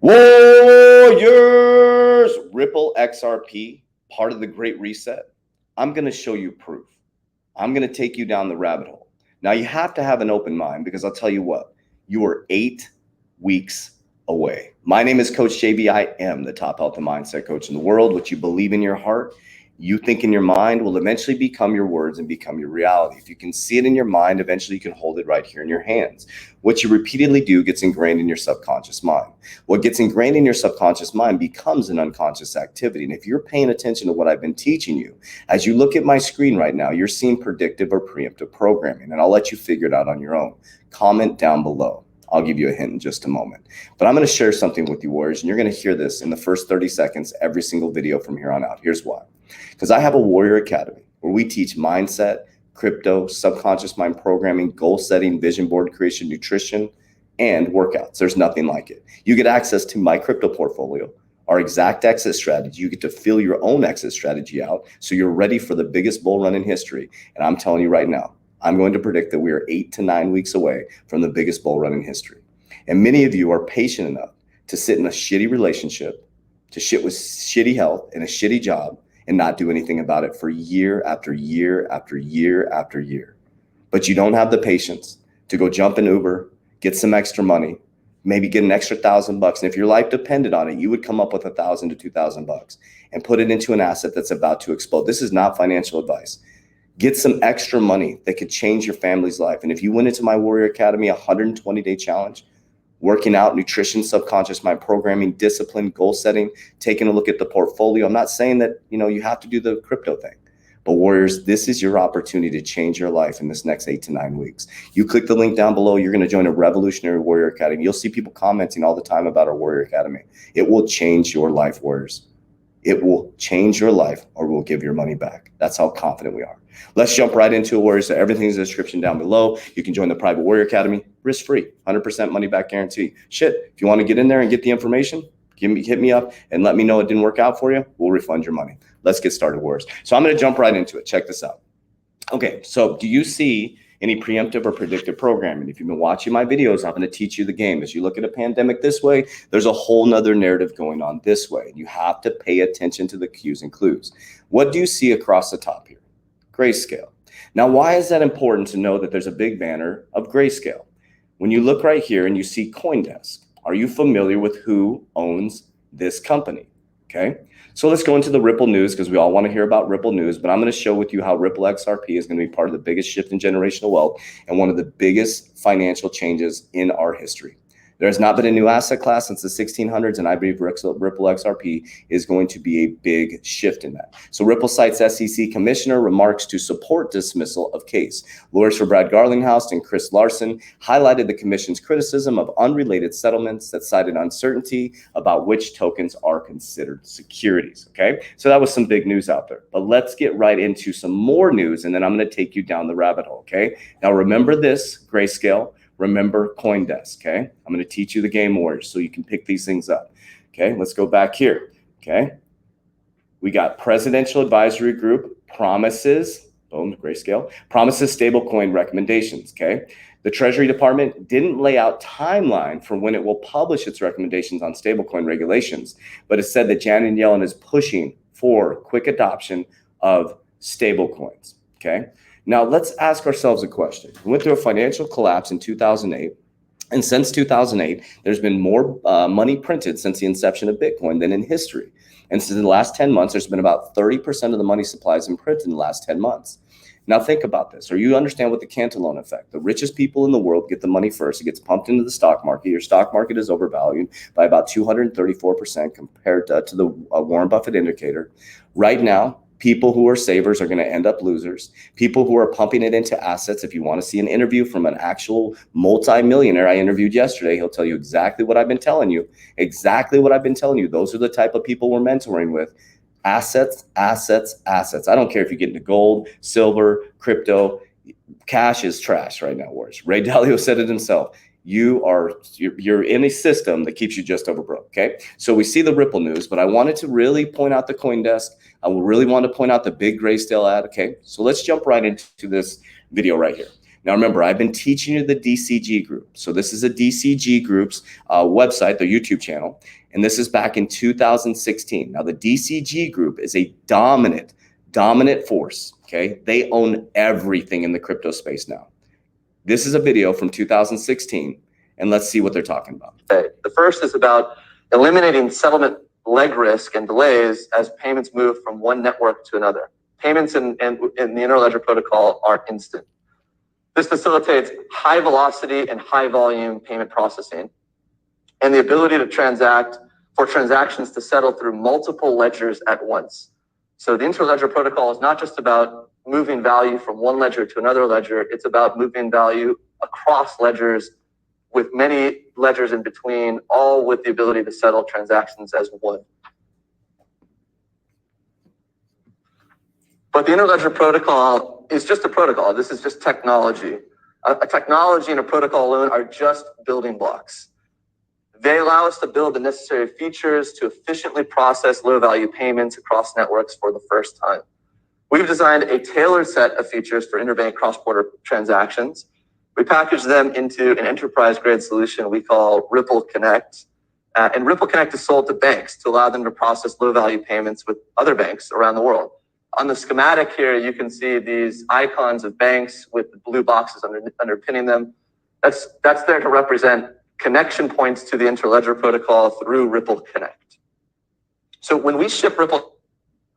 Warriors, Ripple XRP, part of the Great Reset. I'm going to show you proof. I'm going to take you down the rabbit hole. Now, you have to have an open mind because I'll tell you what, you are 8 weeks away. My name is Coach JB. I am the top health and mindset coach in the world. What you believe in your heart, you think in your mind will eventually become your words and become your reality. If you can see it in your mind, eventually you can hold it right here in your hands. What you repeatedly do gets ingrained in your subconscious mind. What gets ingrained in your subconscious mind becomes an unconscious activity. And if you're paying attention to what I've been teaching you, as you look at my screen right now, you're seeing predictive or preemptive programming, and I'll let you figure it out on your own. Comment down below. I'll give you a hint in just a moment. But I'm going to share something with you, Warriors, and you're going to hear this in the first 30 seconds every single video from here on out. Here's why. Because I have a Warrior Academy where we teach mindset, crypto, subconscious mind programming, goal setting, vision board creation, nutrition, and workouts. There's nothing like it. You get access to my crypto portfolio, our exact exit strategy. You get to fill your own exit strategy out so you're ready for the biggest bull run in history. And I'm telling you right now, I'm going to predict that we are 8 to 9 weeks away from the biggest bull run in history. And many of you are patient enough to sit in a shitty relationship, to shit with shitty health and a shitty job and not do anything about it for year after year after year after year. But you don't have the patience to go jump an Uber, get some extra money, maybe get an extra $1,000. And if your life depended on it, you would come up with $1,000 to $2,000 and put it into an asset that's about to explode. This is not financial advice. Get some extra money that could change your family's life. And if you went into my Warrior Academy 120-day challenge, working out, nutrition, subconscious mind programming, discipline, goal setting, taking a look at the portfolio. I'm not saying that, you have to do the crypto thing, but Warriors, this is your opportunity to change your life in this next 8 to 9 weeks. You click the link down below, you're going to join a revolutionary Warrior Academy. You'll see people commenting all the time about our Warrior Academy. It will change your life, Warriors. It will change your life or we'll give your money back. That's how confident we are. Let's jump right into it, Warriors. So everything's in the description down below. You can join the private Warrior Academy, risk-free, 100% money back guarantee. Shit, if you want to get in there and get the information, hit me up and let me know it didn't work out for you. We'll refund your money. Let's get started, Warriors. So I'm going to jump right into it. Check this out. Okay, so do you see any preemptive or predictive programming? If you've been watching my videos, I'm going to teach you the game. As you look at a pandemic this way, there's a whole nother narrative going on this way. You have to pay attention to the cues and clues. What do you see across the top here? Grayscale. Now, why is that important to know that there's a big banner of Grayscale? When you look right here and you see CoinDesk, are you familiar with who owns this company? Okay, so let's go into the Ripple news because we all want to hear about Ripple news, but I'm going to show with you how Ripple XRP is going to be part of the biggest shift in generational wealth and one of the biggest financial changes in our history. There has not been a new asset class since the 1600s, and I believe Ripple XRP is going to be a big shift in that. So Ripple cites SEC commissioner remarks to support dismissal of case. Lawyers for Brad Garlinghouse and Chris Larson highlighted the commission's criticism of unrelated settlements that cited uncertainty about which tokens are considered securities. Okay, so that was some big news out there. But let's get right into some more news, and then I'm going to take you down the rabbit hole. Okay, now remember this, Grayscale. Remember CoinDesk, okay? I'm going to teach you the game, Warriors, so you can pick these things up. Okay, let's go back here. Okay, we got Presidential Advisory Group promises, boom, Grayscale, promises stablecoin recommendations. Okay, the Treasury Department didn't lay out timeline for when it will publish its recommendations on stablecoin regulations, but it said that Janet Yellen is pushing for quick adoption of stablecoins. Okay. Now, let's ask ourselves a question. We went through a financial collapse in 2008, and since 2008, there's been more money printed since the inception of Bitcoin than in history. And since the last 10 months, there's been about 30% of the money supply has been printed in the last 10 months. Now, think about this, or you understand what the Cantillon effect, the richest people in the world get the money first. It gets pumped into the stock market. Your stock market is overvalued by about 234% compared to the Warren Buffett indicator. Right now, people who are savers are going to end up losers. People who are pumping it into assets. If you want to see an interview from an actual multi-millionaire I interviewed yesterday, he'll tell you exactly what I've been telling you. Exactly what I've been telling you. Those are the type of people we're mentoring with. Assets, assets, assets. I don't care if you get into gold, silver, crypto. Cash is trash right now, Warriors. Ray Dalio said it himself. You're in a system that keeps you just over broke. Okay, so we see the Ripple news, but I wanted to really point out the CoinDesk. I will really want to point out the big Grayscale ad. Okay, so let's jump right into this video right here. Now, remember, I've been teaching you the DCG group. So this is a DCG group's website, their YouTube channel. And this is back in 2016. Now, the DCG group is a dominant force, okay? They own everything in the crypto space now. This is a video from 2016, and let's see what they're talking about. Okay. The first is about eliminating settlement leg risk and delays as payments move from one network to another. Payments in the Interledger protocol are instant. This facilitates high velocity and high volume payment processing and the ability to for transactions to settle through multiple ledgers at once. So the Interledger protocol is not just about moving value from one ledger to another ledger, it's about moving value across ledgers with many ledgers in between, all with the ability to settle transactions as one. But the Interledger protocol is just a protocol. This is just technology. A technology and a protocol alone are just building blocks. They allow us to build the necessary features to efficiently process low-value payments across networks for the first time. We've designed a tailored set of features for interbank cross-border transactions. We package them into an enterprise-grade solution we call Ripple Connect. And Ripple Connect is sold to banks to allow them to process low-value payments with other banks around the world. On the schematic here, you can see these icons of banks with the blue boxes underpinning them. That's there to represent connection points to the Interledger protocol through Ripple Connect. So when we ship Ripple,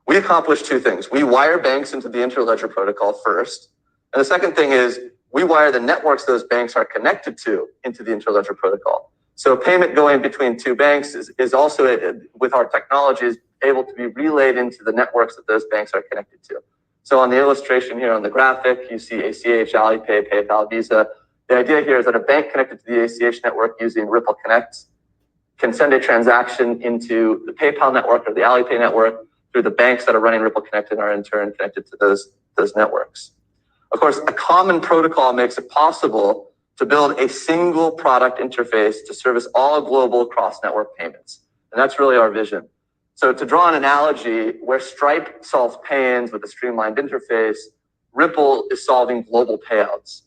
we accomplish two things. We wire banks into the Interledger protocol first. And the second thing is we wire the networks those banks are connected to into the Interledger protocol. So payment going between two banks is also, with our technology, is able to be relayed into the networks that those banks are connected to. So on the illustration here on the graphic, you see ACH, Alipay, PayPal, Visa. The idea here is that a bank connected to the ACH network using Ripple Connect can send a transaction into the PayPal network or the Alipay network through the banks that are running Ripple Connect and are in turn connected to those networks. Of course, a common protocol makes it possible to build a single product interface to service all global cross-network payments. And that's really our vision. So to draw an analogy, where Stripe solves pay-ins with a streamlined interface, Ripple is solving global payouts.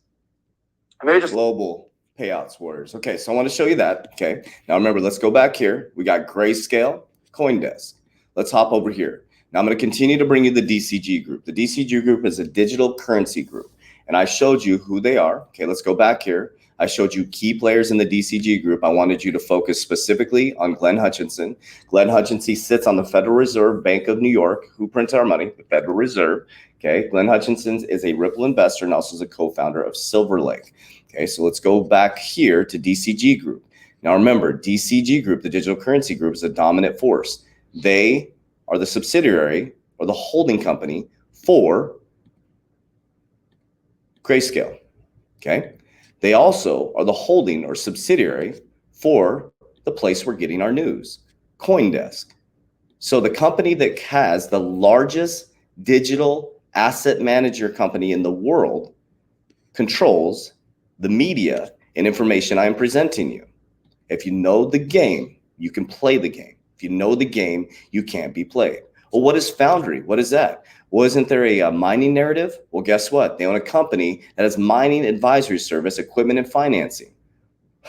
Maybe just global payouts, Warriors. Okay, so I want to show you that. Okay, now remember, let's go back here. We got Grayscale, CoinDesk. Let's hop over here. Now I'm going to continue to bring you the DCG group. The DCG group is a digital currency group, and I showed you who they are. Okay, let's go back here. I showed you key players in the DCG group. I wanted you to focus specifically on Glenn Hutchinson. Glenn Hutchinson sits on the Federal Reserve Bank of New York. Who prints our money? The Federal Reserve. Okay, Glenn Hutchinson is a Ripple investor and also is a co-founder of Silver Lake. Okay, so let's go back here to DCG group. Now remember, DCG group, the digital currency group, is a dominant force. They are the subsidiary or the holding company for Grayscale. Okay. They also are the holding or subsidiary for the place we're getting our news, CoinDesk. So the company that has the largest digital asset manager company in the world controls the media and information I am presenting you. If you know the game, you can play the game. If you know the game, you can't be played. Well, what is Foundry? What is that? Well, isn't there a mining narrative? Well, guess what? They own a company that has mining advisory service, equipment, and financing.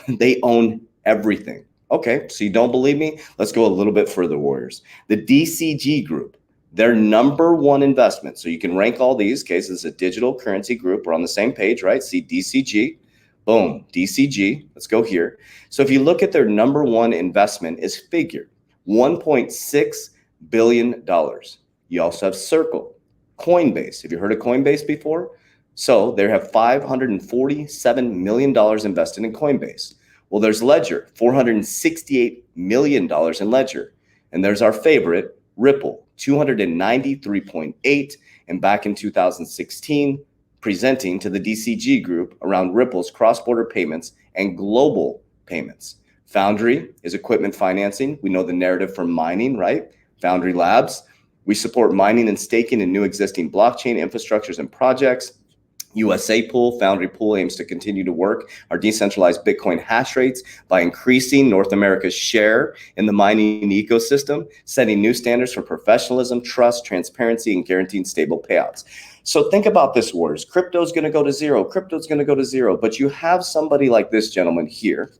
They own everything. Okay, so you don't believe me? Let's go a little bit further, Warriors. The DCG group, their number one investment. So you can rank all these cases. A digital currency group. We're on the same page, right? See DCG. Boom, DCG. Let's go here. So if you look at their number one investment is Figure, $1.6 billion. You also have Circle, Coinbase. Have you heard of Coinbase before? So they have $547 million invested in Coinbase. Well, there's Ledger, $468 million in Ledger. And there's our favorite, Ripple, 293.8. And back in 2016, presenting to the DCG group around Ripple's cross-border payments and global payments. Foundry is equipment financing. We know the narrative from mining, right? Foundry Labs. We support mining and staking in new existing blockchain infrastructures and projects. USA Pool, Foundry Pool aims to continue to work our decentralized Bitcoin hash rates by increasing North America's share in the mining ecosystem, setting new standards for professionalism, trust, transparency, and guaranteeing stable payouts. So think about this, Warriors. Crypto's going to go to zero. Crypto's going to go to zero. But you have somebody like this gentleman here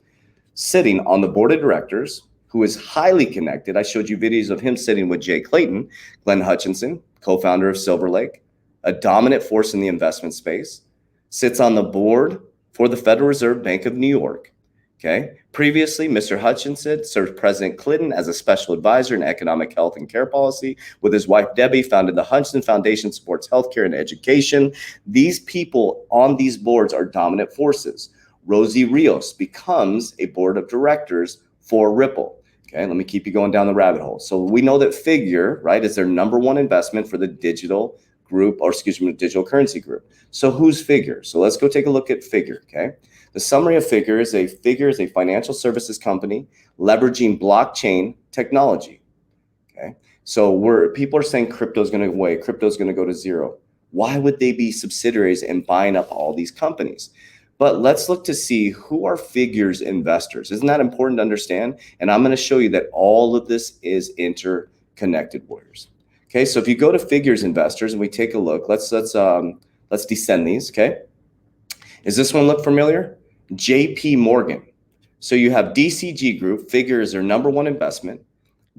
sitting on the board of directors who is highly connected. I showed you videos of him sitting with Jay Clayton, Glenn Hutchinson, co-founder of Silver Lake, a dominant force in the investment space, sits on the board for the Federal Reserve Bank of New York. Okay. Previously, Mr. Hutchinson served President Clinton as a special advisor in economic health and care policy. With his wife, Debbie, founded the Hutchinson Foundation, supports healthcare and education. These people on these boards are dominant forces. Rosie Rios becomes a board of directors for Ripple. Okay, let me keep you going down the rabbit hole. So we know that Figure, right, is their number one investment for the digital group, or excuse me, digital currency group. So who's Figure? So let's go take a look at Figure, okay? The summary of Figure is a financial services company leveraging blockchain technology, okay? So people are saying crypto's going to go away, crypto's going to go to zero. Why would they be subsidiaries and buying up all these companies? But let's look to see who are Figure's investors. Isn't that important to understand? And I'm going to show you that all of this is interconnected, Warriors. Okay, so if you go to Figure's investors and we take a look, let's descend these, okay? Does this one look familiar? JP Morgan. So you have DCG Group, Figure is their number one investment.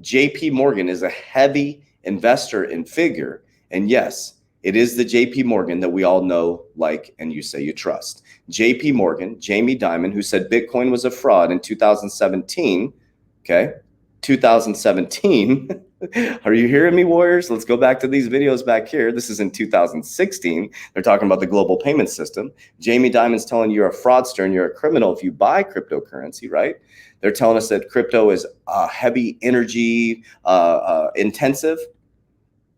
JP Morgan is a heavy investor in Figure. And yes, it is the JP Morgan that we all know, like, and you say you trust. JP Morgan, Jamie Dimon, who said Bitcoin was a fraud in 2017, okay? 2017. Are you hearing me, Warriors? Let's go back to these videos back here. This is in 2016. They're talking about the global payment system. Jamie Dimon's telling you you're a fraudster and you're a criminal if you buy cryptocurrency, right? They're telling us that crypto is heavy energy intensive.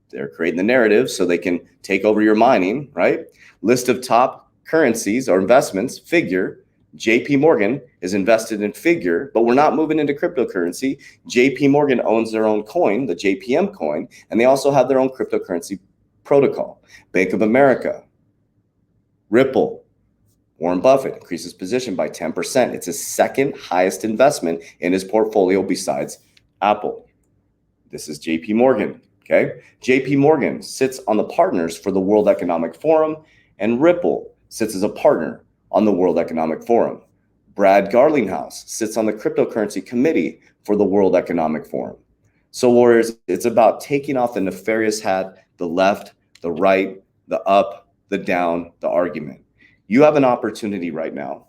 They're creating the narrative so they can take over your mining, right? List of top currencies or investments, Figure. JP Morgan is invested in Figure, but we're not moving into cryptocurrency. JP Morgan owns their own coin, the JPM coin, and they also have their own cryptocurrency protocol. Bank of America, Ripple, Warren Buffett increased his position by 10%. It's his second highest investment in his portfolio besides Apple. This is JP Morgan, okay? JP Morgan sits on the partners for the World Economic Forum, and Ripple sits as a partner on the World Economic Forum. Brad Garlinghouse sits on the cryptocurrency committee for the World Economic Forum. So Warriors, it's about taking off the nefarious hat, the left, the right, the up, the down, the argument. You have an opportunity right now.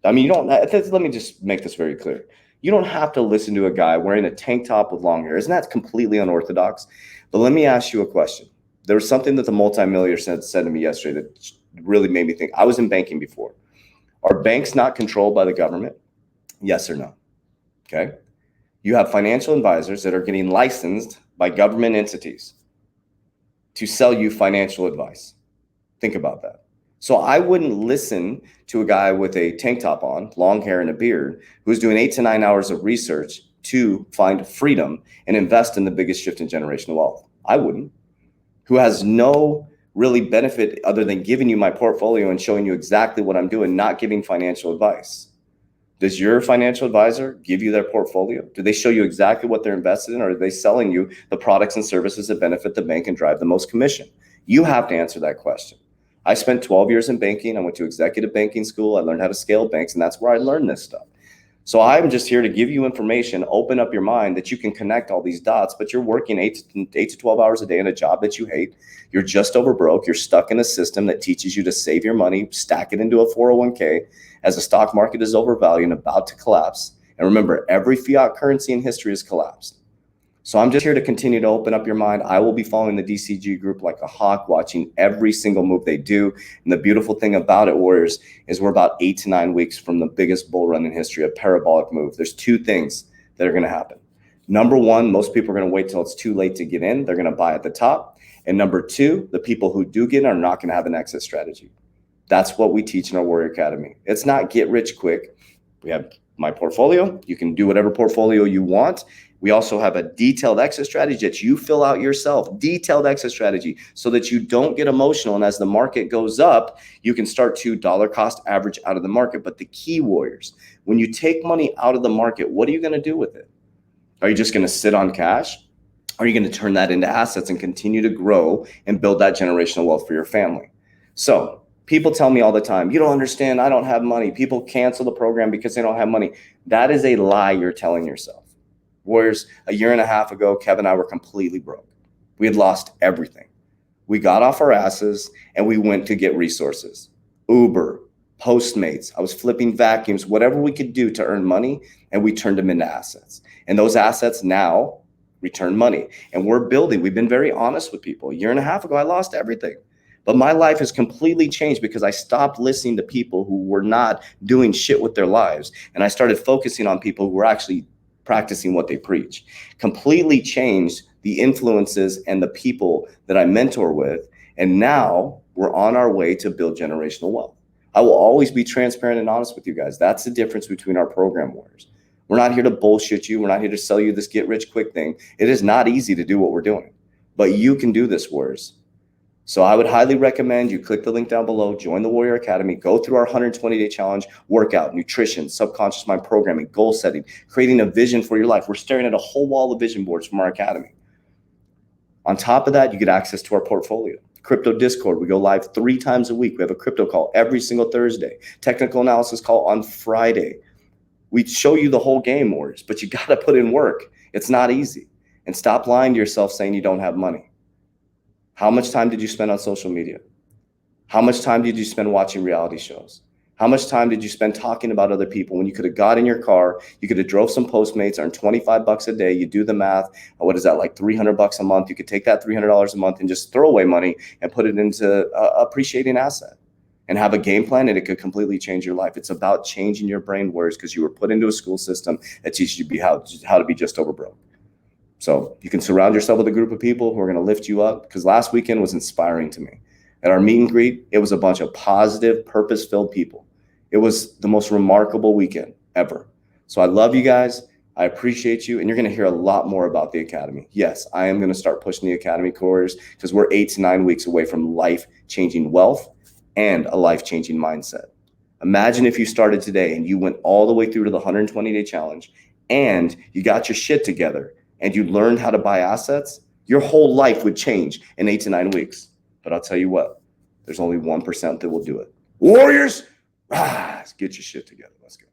I mean, let me just make this very clear. You don't have to listen to a guy wearing a tank top with long hair. Isn't that completely unorthodox? But let me ask you a question. There was something that the multimillionaire said to me yesterday that really made me think. I was in banking before. Are banks not controlled by the government? Yes or no? Okay. You have financial advisors that are getting licensed by government entities to sell you financial advice. Think about that. So I wouldn't listen to a guy with a tank top on, long hair and a beard, who's doing 8 to 9 hours of research to find freedom and invest in the biggest shift in generational wealth. I wouldn't. Who has no really benefit other than giving you my portfolio and showing you exactly what I'm doing, not giving financial advice. Does your financial advisor give you their portfolio? Do they show you exactly what they're invested in, or are they selling you the products and services that benefit the bank and drive the most commission? You have to answer that question. I spent 12 years in banking. I went to executive banking school. I learned how to scale banks, and that's where I learned this stuff. So I'm just here to give you information, open up your mind that you can connect all these dots, but you're working 8 to 12 hours a day in a job that you hate. You're just over broke. You're stuck in a system that teaches you to save your money, stack it into a 401k as the stock market is overvalued and about to collapse. And remember, every fiat currency in history has collapsed. So I'm just here to continue to open up your mind. I will be following the DCG group like a hawk, watching every single move they do. And the beautiful thing about it, Warriors, is we're about 8 to 9 weeks from the biggest bull run in history, a parabolic move. There's two things that are going to happen. Number one, most people are going to wait till it's too late to get in. They're going to buy at the top. And number two, the people who do get in are not going to have an exit strategy. That's what we teach in our Warrior Academy. It's not get rich quick. We have my portfolio. You can do whatever portfolio you want. We also have a detailed exit strategy that you fill out yourself, detailed exit strategy, so that you don't get emotional. And as the market goes up, you can start to dollar cost average out of the market. But the key, Warriors, when you take money out of the market, what are you going to do with it? Are you just going to sit on cash? Are you going to turn that into assets and continue to grow and build that generational wealth for your family? So people tell me all the time, you don't understand, I don't have money. People cancel the program because they don't have money. That is a lie you're telling yourself. Whereas a year and a half ago, Kevin and I were completely broke. We had lost everything. We got off our asses and we went to get resources. Uber, Postmates, I was flipping vacuums, whatever we could do to earn money, and we turned them into assets. And those assets now return money. And we're building. We've been very honest with people. A year and a half ago, I lost everything. But my life has completely changed because I stopped listening to people who were not doing shit with their lives. And I started focusing on people who were actually practicing what they preach. Completely changed the influences and the people that I mentor with. And now we're on our way to build generational wealth. I will always be transparent and honest with you guys. That's the difference between our program warriors. We're not here to bullshit you. We're not here to sell you this get rich quick thing. It is not easy to do what we're doing, but you can do this, warriors. So I would highly recommend you click the link down below, join the Warrior Academy, go through our 120-day challenge, workout, nutrition, subconscious mind programming, goal setting, creating a vision for your life. We're staring at a whole wall of vision boards from our academy. On top of that, you get access to our portfolio. Crypto Discord, we go live 3 times a week. We have a crypto call every single Thursday, technical analysis call on Friday. We show you the whole game, warriors, but you got to put in work. It's not easy. And stop lying to yourself saying you don't have money. How much time did you spend on social media? How much time did you spend watching reality shows? How much time did you spend talking about other people when you could have got in your car, you could have drove some Postmates, earned 25 bucks a day, you do the math, what is that, like 300 bucks a month? You could take that $300 a month and just throw away money and put it into appreciating asset and have a game plan, and it could completely change your life. It's about changing your brain, warriors, because you were put into a school system that teaches you how to be just over broke. So you can surround yourself with a group of people who are going to lift you up, because last weekend was inspiring to me. At our meet and greet, it was a bunch of positive, purpose-filled people. It was the most remarkable weekend ever. So I love you guys. I appreciate you. And you're going to hear a lot more about the Academy. Yes, I am going to start pushing the Academy course because we're 8 to 9 weeks away from life-changing wealth and a life-changing mindset. Imagine if you started today and you went all the way through to the 120-day challenge and you got your shit together and you learned how to buy assets. Your whole life would change in 8 to 9 weeks. But I'll tell you what, there's only 1% that will do it. Warriors, rise, get your shit together. Let's go.